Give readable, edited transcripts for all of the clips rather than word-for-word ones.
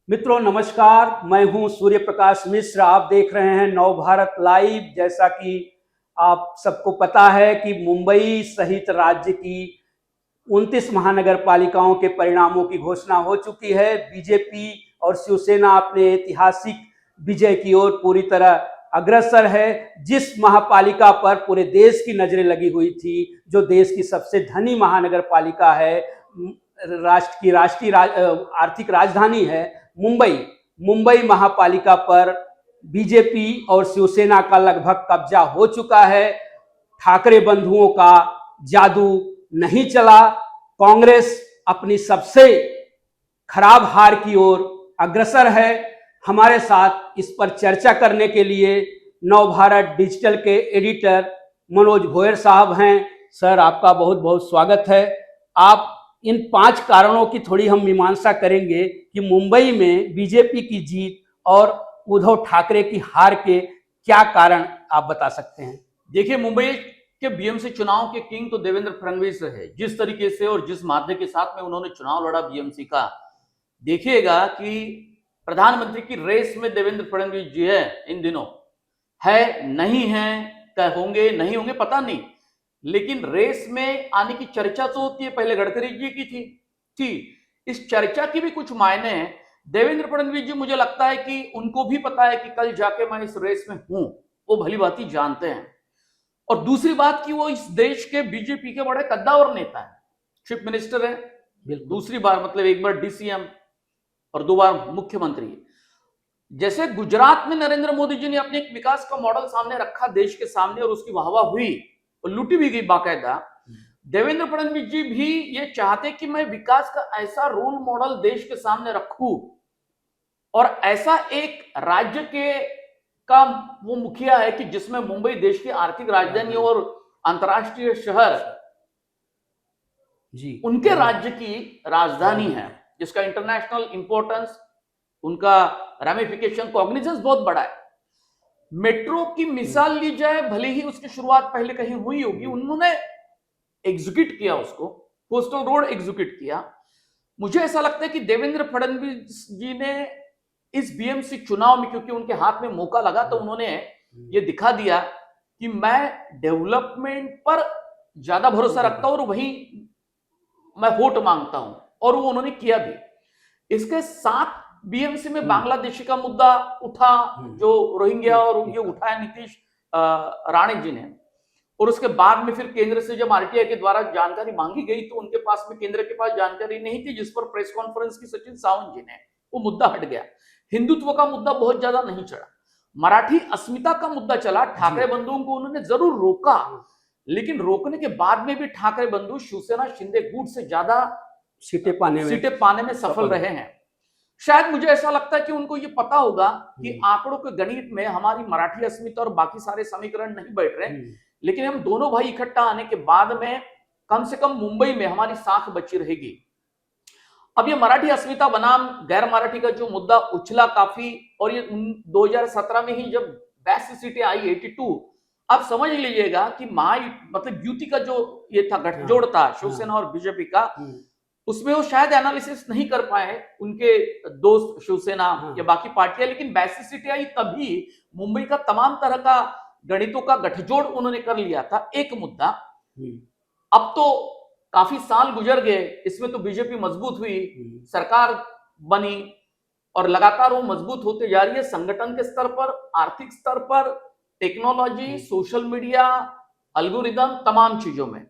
मित्रों नमस्कार, मैं हूं सूर्य प्रकाश मिश्र। आप देख रहे हैं नव भारत लाइव। जैसा कि आप सबको पता है कि मुंबई सहित राज्य की 29 महानगर पालिकाओं के परिणामों की घोषणा हो चुकी है। बीजेपी और शिवसेना अपने ऐतिहासिक विजय की ओर पूरी तरह अग्रसर है। जिस महापालिका पर पूरे देश की नजरें लगी हुई थी, जो देश की सबसे धनी महानगर पालिका है, राष्ट्र की आर्थिक राजधानी है मुंबई महापालिका पर बीजेपी और शिवसेना का लगभग कब्जा हो चुका है। ठाकरे बंधुओं का जादू नहीं चला। कांग्रेस अपनी सबसे खराब हार की ओर अग्रसर है। हमारे साथ इस पर चर्चा करने के लिए नव भारत डिजिटल के एडिटर मनोज भोयर साहब हैं। सर, आपका बहुत बहुत स्वागत है। आप इन 5 कारणों की थोड़ी हम मीमांसा करेंगे कि मुंबई में बीजेपी की जीत और उद्धव ठाकरे की हार के क्या कारण आप बता सकते हैं? देखिए, मुंबई के बीएमसी चुनाव के किंग तो देवेंद्र फडणवीस है। जिस तरीके से और जिस माध्यम के साथ में उन्होंने चुनाव लड़ा बीएमसी का, देखिएगा कि प्रधानमंत्री की रेस में देवेंद्र फडणवीस जी है इन दिनों। है नहीं है, क्या होंगे नहीं होंगे पता नहीं, लेकिन रेस में आने की चर्चा तो होती है। पहले गडकरी जी की थी। इस चर्चा की भी कुछ मायने हैं। देवेंद्र फडणवीस जी, मुझे लगता है कि उनको भी पता है कि कल जाके मैं इस रेस में हूं, वो भली भांति जानते हैं। और दूसरी बात कि वो इस देश के बीजेपी के बड़े कद्दावर नेता है, चीफ मिनिस्टर है, दूसरी बार, मतलब एक बार डीसीएम और 2 बार मुख्यमंत्री। जैसे गुजरात में नरेंद्र मोदी जी ने अपने एक विकास का मॉडल सामने रखा देश के सामने, और उसकी वाहवाह हुई और लूटी भी गई बाकायदा। देवेंद्र फडणवीस जी भी ये चाहते कि मैं विकास का ऐसा रोल मॉडल देश के सामने रखूं, और ऐसा एक राज्य के का वो मुखिया है कि जिसमें मुंबई देश की आर्थिक राजधानी और अंतर्राष्ट्रीय शहर जी उनके राज्य की राजधानी है, जिसका इंटरनेशनल इंपॉर्टेंस, उनका रेमिफिकेशन, कॉग्निजेंस बहुत बड़ा है। मेट्रो की मिसाल ली जाए, भले ही उसकी शुरुआत पहले कहीं हुई होगी, उन्होंने एग्जीक्यूट किया उसको, कोस्टल रोड एग्जीक्यूट किया। मुझे ऐसा लगता है कि देवेंद्र फडणवीस जी ने इस बीएमसी चुनाव में, क्योंकि उनके हाथ में मौका लगा, तो उन्होंने ये दिखा दिया कि मैं डेवलपमेंट पर ज्यादा भरोसा रखता हूं और वहीं मैं वोट मांगता हूं, और वो उन्होंने किया भी। इसके साथ बीएमसी में बांग्लादेशी का मुद्दा उठा, जो रोहिंग्या, और ये उठाया नीतीश राणे जी ने। और उसके बाद में फिर केंद्र से जब आरटीआई के द्वारा जानकारी मांगी गई, तो उनके पास में, केंद्र के पास जानकारी नहीं थी, जिस पर प्रेस कॉन्फ्रेंस की सचिन सावंत जी ने, वो मुद्दा हट गया। हिंदुत्व का मुद्दा बहुत ज्यादा नहीं चढ़ा, मराठी अस्मिता का मुद्दा चला। ठाकरे बंधुओं को उन्होंने जरूर रोका, लेकिन रोकने के बाद में भी ठाकरे बंधु शिवसेना शिंदे गुट से ज्यादा सीटें पाने में सफल रहे हैं। शायद मुझे ऐसा लगता है कि उनको ये पता होगा कि आंकड़ों के गणित में हमारी मराठी अस्मिता और बाकी सारे समीकरण नहीं बैठ रहे, लेकिन हम दोनों भाई इकट्ठा आने के बाद में कम से कम मुंबई में हमारी साख बची रहेगी। अब ये मराठी अस्मिता बनाम गैर मराठी का जो मुद्दा उछला काफी, और ये 2017 में ही जब 82 सीटें आई, 82, आप समझ लीजिएगा कि मतलब युति का जो ये था, गठजोड़ था शिवसेना और बीजेपी का, उसमें वो शायद एनालिसिस नहीं कर पाए उनके दोस्त शिवसेना या बाकी पार्टियां, लेकिन 82 सीटें आई, तभी मुंबई का तमाम तरह का गणितों का गठजोड़ उन्होंने कर लिया था। एक मुद्दा। अब तो काफी साल गुजर गए, इसमें तो बीजेपी मजबूत हुई, सरकार बनी, और लगातार वो मजबूत होते जा रही है, संगठन के स्तर पर, आर्थिक स्तर पर, टेक्नोलॉजी, सोशल मीडिया, एल्गोरिदम, तमाम चीजों में।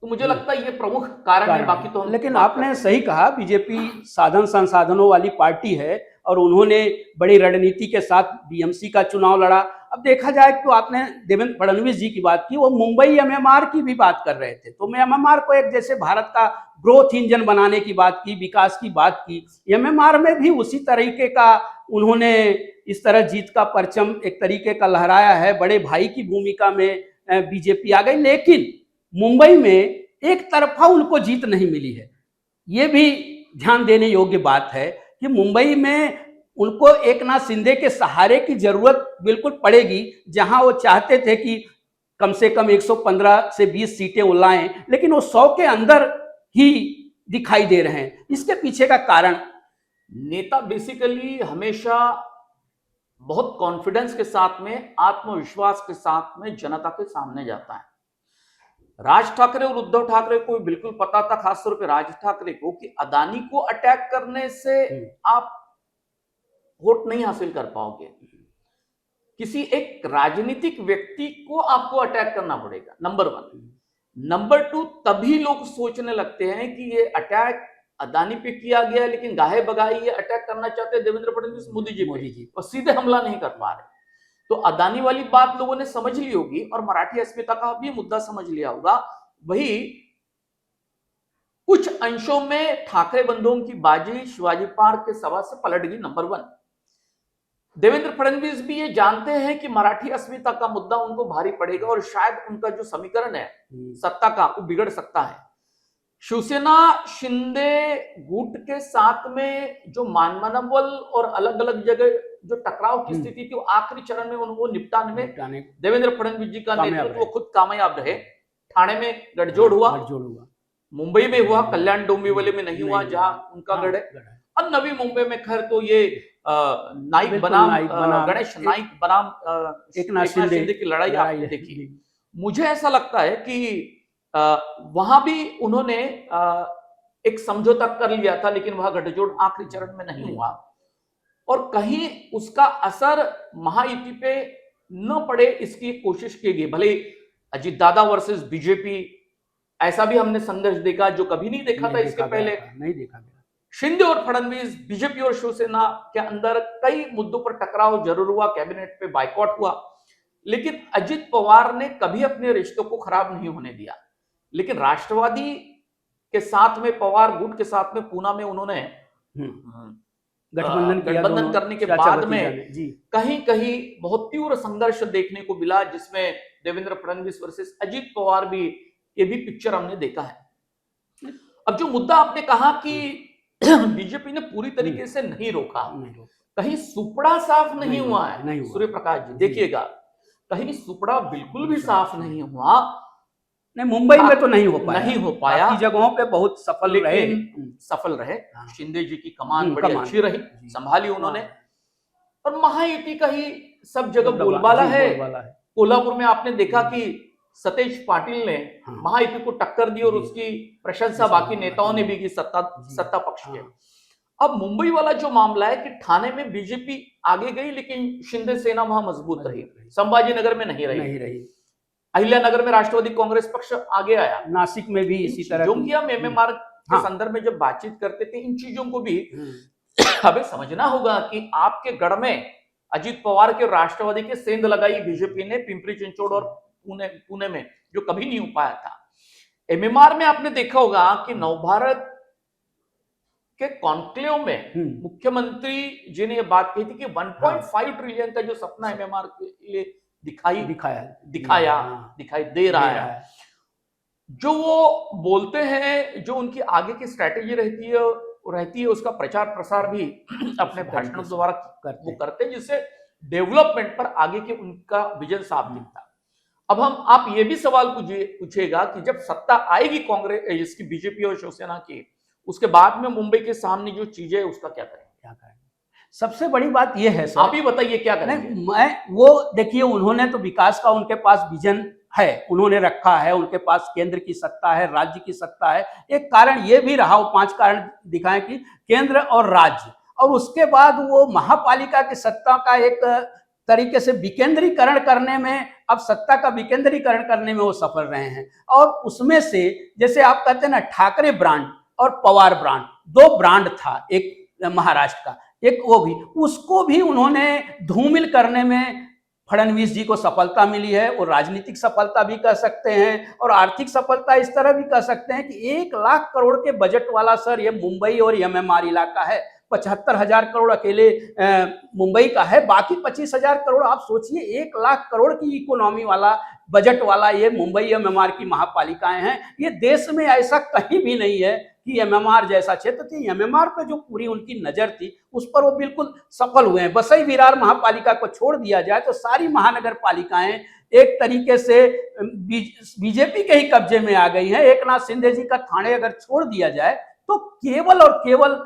तो मुझे लगता है ये प्रमुख कारण है, बाकी तो। लेकिन आपने सही कहा, बीजेपी साधन संसाधनों वाली पार्टी है, और उन्होंने बड़ी रणनीति के साथ बीएमसी का चुनाव लड़ा। अब देखा जाए तो आपने देवेंद्र फडणवीस जी की बात की, वो मुंबई एमएमआर की भी बात कर रहे थे, तो एमएमआर को एक जैसे भारत का ग्रोथ इंजन बनाने की बात की, विकास की बात की। एमएमआर में भी उसी तरीके का उन्होंने इस तरह जीत का परचम एक तरीके का लहराया है। बड़े भाई की भूमिका में बीजेपी आ गई, लेकिन मुंबई में एक तरफा उनको जीत नहीं मिली है। ये भी ध्यान देने योग्य बात है कि मुंबई में उनको एकनाथ शिंदे के सहारे की जरूरत बिल्कुल पड़ेगी, जहां वो चाहते थे कि कम से कम 115 से 20 सीटें वो लाएं, लेकिन वो 100 के अंदर ही दिखाई दे रहे हैं। इसके पीछे का कारण नेता बेसिकली हमेशा बहुत कॉन्फिडेंस के साथ में, आत्मविश्वास के साथ में जनता के सामने जाता है। राज ठाकरे और उद्धव ठाकरे को बिल्कुल पता था, खासतौर पे राज ठाकरे को, कि अदानी को अटैक करने से आप वोट नहीं हासिल कर पाओगे। किसी एक राजनीतिक व्यक्ति को आपको अटैक करना पड़ेगा, नंबर 1। नंबर 2, तभी लोग सोचने लगते हैं कि ये अटैक अदानी पे किया गया, लेकिन गाहे बगाहे ये अटैक करना चाहते हैं देवेंद्र फडणवीस मोदी जी पे, और सीधे हमला नहीं कर पा रहे। तो अदानी वाली बात लोगों ने समझ ली होगी, और मराठी अस्मिता का भी मुद्दा समझ लिया होगा। वही कुछ अंशों में ठाकरे बंधुओं की बाजी शिवाजी पार्क के सभा से पलट गई, नंबर 1। देवेंद्र फडणवीस भी ये जानते हैं कि मराठी अस्मिता का मुद्दा उनको भारी पड़ेगा, और शायद उनका जो समीकरण है सत्ता का, वो बिगड़ सकता है। शिवसेना शिंदे गुट के साथ में जो मनोबल और अलग अलग जगह जो टकराव की स्थिति थी, वो आखिरी चरण में उनको निपटाने में देवेंद्र फडणवीस जी का नेतृत्व खुद कामयाब रहे। ठाणे में गठजोड़ हुआ, मुंबई में हुआ, कल्याण डोंबिवली में नहीं हुआ जहां उनका गढ़ है, और नवी मुंबई में खैर तो ये नाइक बनाम गणेश नाइक बनाम एकनाथ शिंदे की लड़ाई आपने देखी। मुझे ऐसा लगता है कि वहां भी उन्होंने एक समझौता कर लिया था, लेकिन वह गठजोड़ आखिरी चरण में नहीं हुआ, और कहीं उसका असर महायुति पे न पड़े इसकी कोशिश की गई। भले अजीत दादा वर्सेस बीजेपी, ऐसा भी हमने संघर्ष देखा जो कभी नहीं देखा था इसके पहले, नहीं देखा गया। शिंदे और फडणवीस, बीजेपी और शिवसेना के अंदर कई मुद्दों पर टकराव जरूर हुआ, कैबिनेट पे बाइकआउट हुआ, लेकिन अजित पवार ने कभी अपने रिश्तों को खराब नहीं होने दिया। लेकिन राष्ट्रवादी के साथ में, पवार गुट के साथ में पूना में उन्होंने गठबंधन करने के बाद में कहीं कहीं बहुत तीव्र संघर्ष देखने को मिला, जिसमें देवेंद्र फडणवीस वर्सेस अजित पवार भी, ये भी पिक्चर हमने देखा है। अब जो मुद्दा आपने कहा कि बीजेपी ने पूरी तरीके से नहीं रोका, कहीं सुपड़ा साफ नहीं हुआ है सूर्य प्रकाश जी, देखिएगा कहीं सुपड़ा बिल्कुल भी साफ नहीं हुआ। नहीं, मुंबई में तो नहीं हो पाया, जगहों पे बहुत सफल रहे। शिंदे जी की कमान बड़ी अच्छी रही, संभाली उन्होंने, और महायुति का ही सब जगह बोलबाला है। कोल्हापुर में आपने देखा कि सतेज पाटिल ने महायुति को टक्कर दी, और उसकी प्रशंसा बाकी नेताओं ने भी की, सत्ता पक्ष के। अब मुंबई वाला जो मामला है कि ठाणे में बीजेपी आगे गई, लेकिन शिंदे सेना वहां मजबूत रही, संभाजी नगर में नहीं रही। अहिल्यानगर में राष्ट्रवादी कांग्रेस पक्ष आगे आया, नासिक में भी इसी तरह। जो कि हम एमएमआर के संदर्भ में जब बातचीत करते थे, इन चीजों को भी हमें समझना होगा कि आपके गढ़ में अजित पवार के राष्ट्रवादी के सेंध लगाई बीजेपी ने पिंपरी चिंचवड़ और पुणे में, जो कभी नहीं हो पाया था। एमएमआर में आपने देखा होगा कि नवभारत के कॉन्क्लेव में मुख्यमंत्री जी ने यह बात कही थी कि 1.5 ट्रिलियन का जो सपना एमएमआर के लिए दिखाई दे रहा है, जो वो बोलते हैं, जो उनकी आगे की स्ट्रैटेजी रहती है उसका प्रचार प्रसार भी अपने भाषणों द्वारा वो करते हैं, जिससे डेवलपमेंट पर आगे के उनका विजन साफ दिखता। अब आप ये भी सवाल पूछेगा कि जब सत्ता आएगी कांग्रेस, इसकी बीजेपी और शिवसेना की, उसके बाद में मुंबई के सामने जो चीजें, उसका क्या करेंगे? सबसे बड़ी बात यह है सर, आप ही बताइए क्या करेंगे? वो देखिए, उन्होंने तो विकास का उनके पास विजन है, उन्होंने रखा है, उनके पास केंद्र की सत्ता है, राज्य की सत्ता है। एक कारण ये भी रहा, वो 5 कारण दिखाएं कि केंद्र और राज्य, और उसके बाद वो महापालिका की सत्ता का एक तरीके से विकेंद्रीकरण करने में, अब सत्ता का विकेंद्रीकरण करने में वो सफल रहे हैं। और उसमें से जैसे आप कहते हैं ना, ठाकरे ब्रांड और पवार ब्रांड, 2 ब्रांड था, एक महाराष्ट्र का, एक वो भी, उसको भी उन्होंने धूमिल करने में फडणवीस जी को सफलता मिली है। और राजनीतिक सफलता भी कह सकते हैं, और आर्थिक सफलता इस तरह भी कह सकते हैं कि 1 लाख करोड़ के बजट वाला सर ये मुंबई और एमएमआर इलाका है। 75,000 करोड़ अकेले मुंबई का है, बाकी 25,000 करोड़, आप सोचिए 1 लाख करोड़ की इकोनॉमी वाला, बजट वाला ये मुंबई एमएमआर की महापालिकाएं हैं। ये देश में ऐसा कहीं भी नहीं है कि एमएमआर जैसा क्षेत्र थी। एमएमआर पे जो पूरी उनकी नजर थी, उस पर वो बिल्कुल सफल हुए हैं। बसई विरार महापालिका को छोड़ दिया जाए तो सारी महानगर पालिकाएं एक तरीके से बीजेपी के ही कब्जे में आ गई हैं। एकनाथ शिंदे जी का ठाणे अगर छोड़ दिया जाए तो केवल और केवल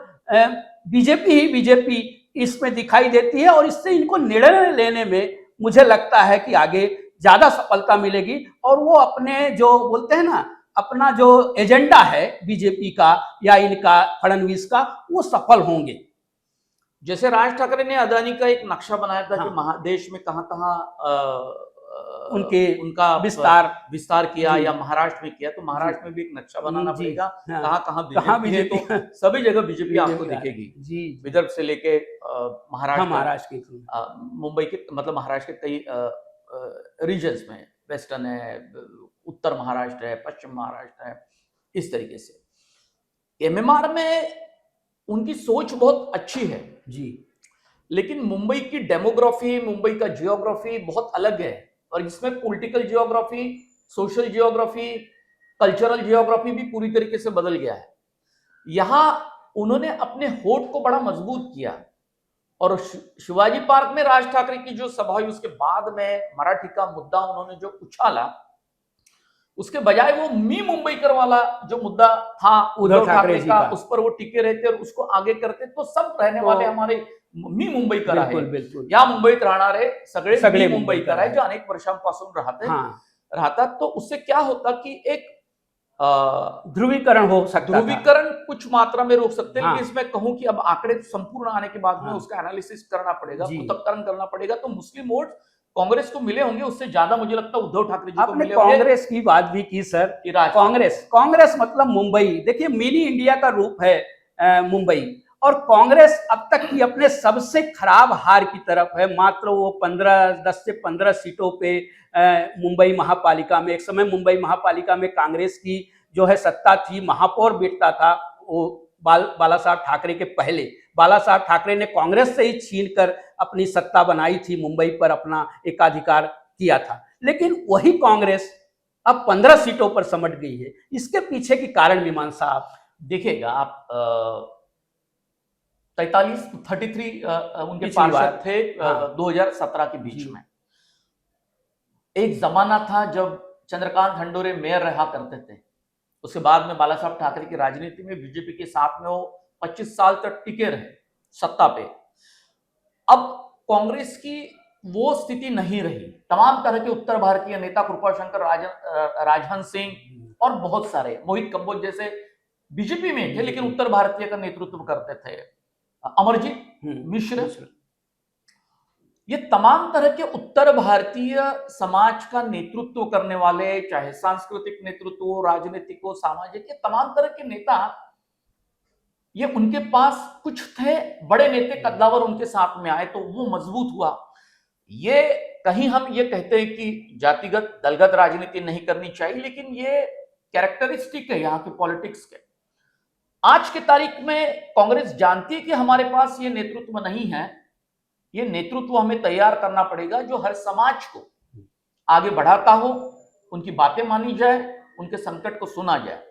बीजेपी इसमें दिखाई देती है, और इससे इनको निर्णय लेने में मुझे लगता है कि आगे ज्यादा सफलता मिलेगी, और वो अपने जो बोलते हैं ना, अपना जो एजेंडा है बीजेपी का या इनका फडणवीस का, वो सफल होंगे। जैसे राज ठाकरे ने अदानी का एक नक्शा बनाया था कि हाँ, देश में कहाँ कहाँ उनके उनका विस्तार किया जी, या महाराष्ट्र में किया, तो महाराष्ट्र जी, में भी एक नक्शा बनाना जी, पड़ेगा हाँ, कहाँ कहाँ कहाँ बीजेपी है, बीजेपी तो सभी जगह बीजेपी आपको बीजेपी दिखेगी, जी, विदर्भ से लेके हाँ, महाराष्ट्र, महाराष्ट्र की, मुंबई के, मतलब महाराष्ट्र के कई रीजन्स में, वेस्टर्न है, उत्तर महाराष्ट्र है, पश्चिम महाराष्ट्र है, इस तरीके से एमएमआर में उनकी सोच बहुत अच्छी है जी, लेकिन मुंबई की डेमोग्राफी, मुंबई का जियोग्राफी बहुत अलग है, और इसमें political geography, social geography, cultural geography भी पूरी तरीके से बदल गया है। यहां उन्होंने अपने होठ को बड़ा मजबूत किया, और शिवाजी पार्क में राज ठाकरे की जो सभा हुई उसके बाद में मराठी का मुद्दा उन्होंने जो उछाला, उसके बजाय वो मी मुंबईकर वाला जो मुद्दा था उद्धव ठाकरे का, उस पर वो टिके रहते और उसको आगे करते, तो सब रहने वाले हमारे मी मुंबईकर आहे, बिलकुल, या मुंबईत राहणारे सगळे सगळे मी मुंबईकर आहे, जो अनेक वर्षांपासून राहतात, तो उससे क्या होता कि एक ध्रुवीकरण हो सकता, ध्रुवीकरण कुछ मात्रा में रोक सकते हैं, हाँ, लेकिन इसमें कहूं कि अब आंकड़े संपूर्ण आने के बाद में हाँ, उसका एनालिसिस करना पड़ेगा, जी, पृथक्करण करना पड़ेगा, तो मुस्लिम वोट कांग्रेस को मिले होंगे, उससे ज्यादा मुझे लगता है उद्धव ठाकरे जी को आपने मिले होंगे। कांग्रेस की बात भी की सर, कि राज कांग्रेस मतलब मुंबई, देखिए मिनी इंडिया का रूप है मुंबई, और कांग्रेस अब तक की अपने सबसे खराब हार की तरफ है। मात्र वो 10 से 15 सीटों पे मुंबई महापालिका में, एक समय मुंबई महापालिका में कांग्रेस की जो है सत्ता थी, महापौर बैठता था वो बाला साहब ठाकरे के पहले। बाला साहब ठाकरे ने कांग्रेस से ही छीनकर अपनी सत्ता बनाई थी, मुंबई पर अपना एकाधिकार किया था, लेकिन वही कांग्रेस अब 15 सीटों पर समट गई है। इसके पीछे की कारण मीमांसा आप देखिएगा, आप 33 उनके पिछली पार्षद बार थे 2017 के बीच में। एक जमाना था जब चंद्रकांत हंडोरे मेयर रहा करते थे, उसके बाद में बाला साहब ठाकरे की राजनीति में बीजेपी के साथ में वो 25 साल तक टिके रहे सत्ता पे। अब कांग्रेस की वो स्थिति नहीं रही, तमाम तरह के उत्तर भारतीय नेता, कृपाशंकर राजहंस सिंह और बहुत सारे, मोहित कंबोज जैसे बीजेपी में थे लेकिन उत्तर भारतीय का नेतृत्व करते थे, अमरजीत मिश्र, ये तमाम तरह के उत्तर भारतीय समाज का नेतृत्व करने वाले, चाहे सांस्कृतिक नेतृत्व हो, राजनीतिक हो, सामाजिक, ये तमाम तरह के नेता, ये उनके पास कुछ थे बड़े नेता कद्दावर उनके साथ में आए तो वो मजबूत हुआ। ये कहीं हम ये कहते हैं कि जातिगत दलगत राजनीति नहीं करनी चाहिए, लेकिन ये कैरेक्टरिस्टिक है यहाँ के पॉलिटिक्स के। आज के तारीख में कांग्रेस जानती है कि हमारे पास ये नेतृत्व नहीं है, ये नेतृत्व हमें तैयार करना पड़ेगा जो हर समाज को आगे बढ़ाता हो, उनकी बातें मानी जाए, उनके संकट को सुना जाए।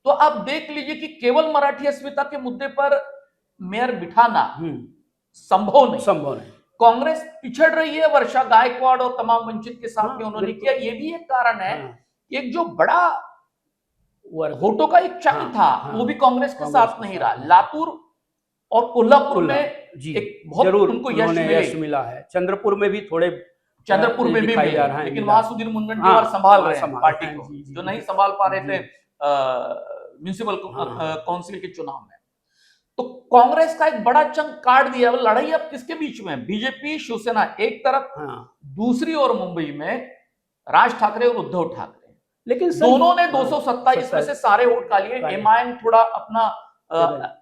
तो आप देख लीजिए कि केवल मराठी अस्मिता के मुद्दे पर मेयर बिठाना संभव नहीं। कांग्रेस पिछड़ रही है, वर्षा गायकवाड़ और तमाम वंचित के साथ में उन्होंने किया। ये भी एक कारण है, एक जो बड़ा वोटों का एक चंक था वो भी कांग्रेस के साथ नहीं रहा। लातूर और कोल्हापुर में एक बहुत उनको यश मिला है, चंद्रपुर में भी थोड़े, चंद्रपुर में भी मिला, लेकिन वहां सुधीर मुनगंटीवार संभाल रहे हैं पार्टी को, जो नहीं संभाल पा रहे थे म्युनिसिपल काउंसिल के चुनाव में। तो कांग्रेस का एक बड़ा चंक काट दिया। लड़ाई अब किसके बीच में? बीजेपी शिवसेना एक तरफ, दूसरी ओर मुंबई में राज ठाकरे और उद्धव ठाकरे, लेकिन दोनों ने 227 में से सारे वोट खा लिए। एमआईएम थोड़ा अपना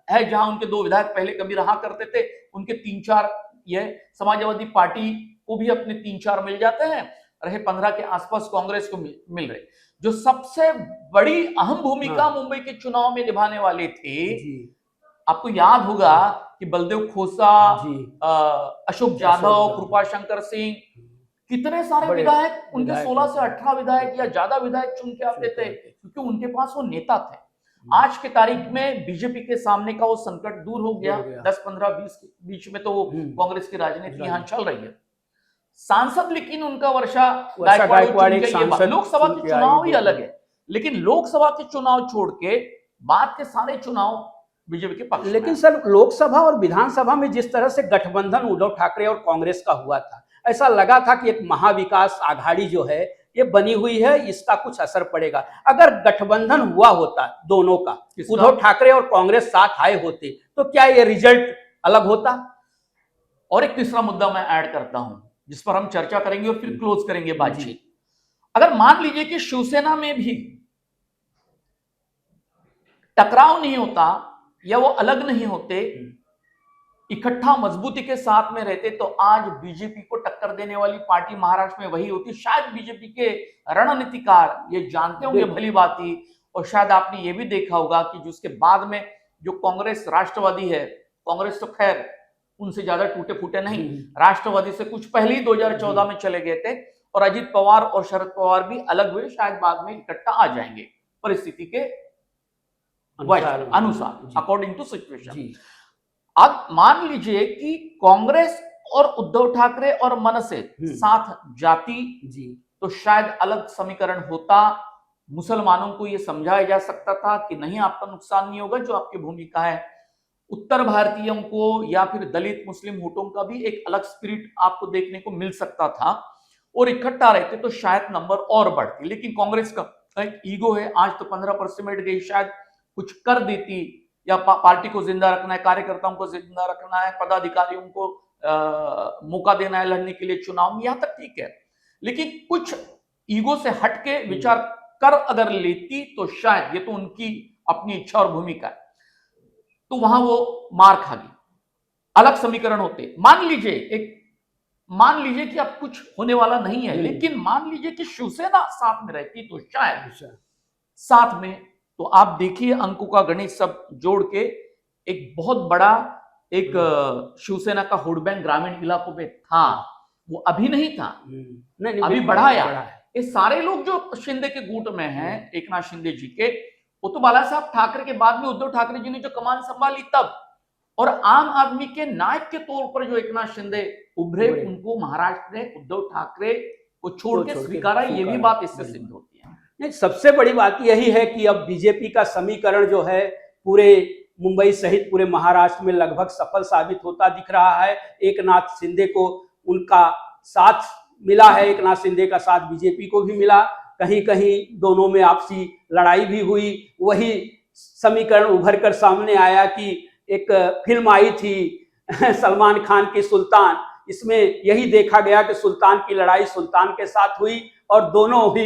है, जहां उनके 2 विधायक पहले कभी रहा करते थे, उनके 3-4, ये समाजवादी पार्टी को भी अपने 3-4 मिल जाते हैं, रहे 15 के आसपास कांग्रेस को मिल रहे। जो सबसे बड़ी अहम भूमिका मुंबई के चुनाव में निभाने वाले थे, आपको याद होगा कि बलदेव खोसा, अशोक जाधव, कृपाशंकर सिंह, कितने सारे विधायक, उनके 16 से 18 विधायक या ज्यादा विधायक चुन के आते थे, क्योंकि उनके पास वो नेता थे। आज के तारीख में बीजेपी के सामने का वो संकट दूर हो गया। 10, 15, 20 के बीच में तो कांग्रेस की राजनीति यहाँ चल रही है। सांसद लेकिन उनका वर्षा गायकवाड़, लोकसभा के चुनाव ही अलग है, लेकिन लोकसभा के चुनाव छोड़ के बाद के सारे चुनाव बीजेपी के पक्ष में लेकिन है। सर, लोकसभा और विधानसभा में जिस तरह से गठबंधन उद्धव ठाकरे और कांग्रेस का हुआ था, ऐसा लगा था कि एक महाविकास आघाड़ी जो है ये बनी हुई है, इसका कुछ असर पड़ेगा। अगर गठबंधन हुआ होता दोनों का, किसका? उद्धव ठाकरे और कांग्रेस साथ आए होते, तो क्या ये रिजल्ट अलग होता? और एक तीसरा मुद्दा मैं ऐड करता हूं जिस पर हम चर्चा करेंगे और फिर क्लोज करेंगे बातचीत। अगर मान लीजिए कि शिवसेना में भी टकराव नहीं होता या वो अलग नहीं होते, इकट्ठा मजबूती के साथ में रहते, तो आज बीजेपी को टक्कर देने वाली पार्टी महाराष्ट्र में वही होती। शायद बीजेपी के रणनीतिकार ये जानते होंगे भली बात ही, और शायद आपने ये भी देखा होगा कि जिसके बाद में जो कांग्रेस राष्ट्रवादी है, कांग्रेस तो खैर उनसे ज्यादा टूटे फूटे नहीं, राष्ट्रवादी से कुछ पहले ही 2014 में चले गए थे, और अजित पवार और शरद पवार भी अलग हुए, शायद बाद में इकट्ठा आ जाएंगे परिस्थिति के अनुसार, अकॉर्डिंग टू सिचुएशन। अब मान लीजिए कि कांग्रेस और उद्धव ठाकरे और मनसे साथ जाती, तो शायद अलग समीकरण होता। मुसलमानों को यह समझाया जा सकता था कि नहीं, आपका नुकसान नहीं होगा, जो आपकी भूमिका है। उत्तर भारतीयों को या फिर दलित मुस्लिम हुटों का भी एक अलग स्पिरिट आपको देखने को मिल सकता था, और इकट्ठा रहते तो शायद नंबर और बढ़ती। लेकिन कांग्रेस का एक ईगो है, आज तो 15% गई, शायद कुछ कर देती, या पार्टी को जिंदा रखना है, कार्यकर्ताओं को जिंदा रखना है, पदाधिकारियों को मौका देना है लड़ने के लिए चुनाव में, यहां तक ठीक है। लेकिन कुछ ईगो से हटके विचार कर अगर लेती, तो शायद, ये तो उनकी अपनी इच्छा और भूमिका है, तो वहां वो मार खा गई। अलग समीकरण होते। मान लीजिए कि अब कुछ होने वाला नहीं है, लेकिन मान लीजिए कि शिवसेना साथ में रहती, तो शायद साथ में, तो आप देखिए अंकों का गणित सब जोड़ के एक बहुत बड़ा एक शिवसेना का वोट बैंक ग्रामीण इलाकों में था, वो अभी नहीं था, नहीं, अभी बढ़ाया। ये सारे लोग जो शिंदे के गुट में हैं, एकनाथ शिंदे जी के, वो तो बाला साहब ठाकरे के बाद में उद्धव ठाकरे जी ने जो कमान संभाली तब, और आम आदमी के नायक के तौर पर जो एकनाथ शिंदे उभरे, उनको महाराष्ट्र ने उद्धव ठाकरे को छोड़ के स्वीकारा। ये भी बात इससे सिद्ध होती है। नहीं, सबसे बड़ी बात यही है कि अब बीजेपी का समीकरण जो है पूरे मुंबई सहित पूरे महाराष्ट्र में लगभग सफल साबित होता दिख रहा है। एकनाथ शिंदे को उनका साथ मिला है, एकनाथ शिंदे का साथ बीजेपी को भी मिला। कहीं कहीं दोनों में आपसी लड़ाई भी हुई। वही समीकरण उभर कर सामने आया कि एक फिल्म आई थी सलमान खान की सुल्तान, इसमें यही देखा गया कि सुल्तान की लड़ाई सुल्तान के साथ हुई, और दोनों ही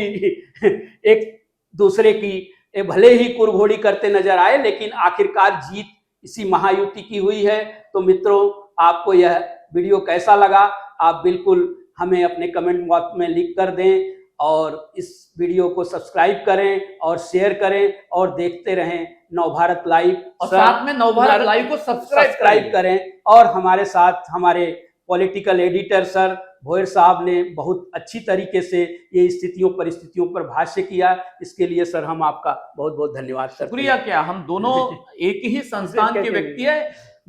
एक दूसरे की भले ही कुरघोड़ी करते नजर आए, लेकिन आखिरकार जीत इसी महायुति की हुई है। तो मित्रों, आपको यह वीडियो कैसा लगा, आप बिल्कुल हमें अपने कमेंट बॉक्स में लिख कर दें, और इस वीडियो को सब्सक्राइब करें और शेयर करें, और देखते रहें नवभारत लाइव, और साथ में नवभारत लाइव को सब्सक्राइब करें। और हमारे साथ हमारे पॉलिटिकल एडिटर सर भोयर साहब ने बहुत अच्छी तरीके से ये स्थितियों परिस्थितियों पर भाष्य किया। इसके लिए सर हम आपका बहुत बहुत धन्यवाद करते हैं। शुक्रिया। क्या हम दोनों एक ही संस्थान के व्यक्ति हैं,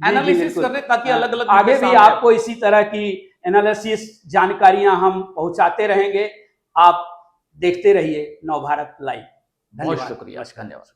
एनालिसिस कर रहे, ताकि अलग अलग आगे भी आपको इसी तरह की एनालिसिस जानकारियां हम पहुंचाते रहेंगे। आप देखते रहिए नवभारत लाइव। बहुत शुक्रिया, धन्यवाद।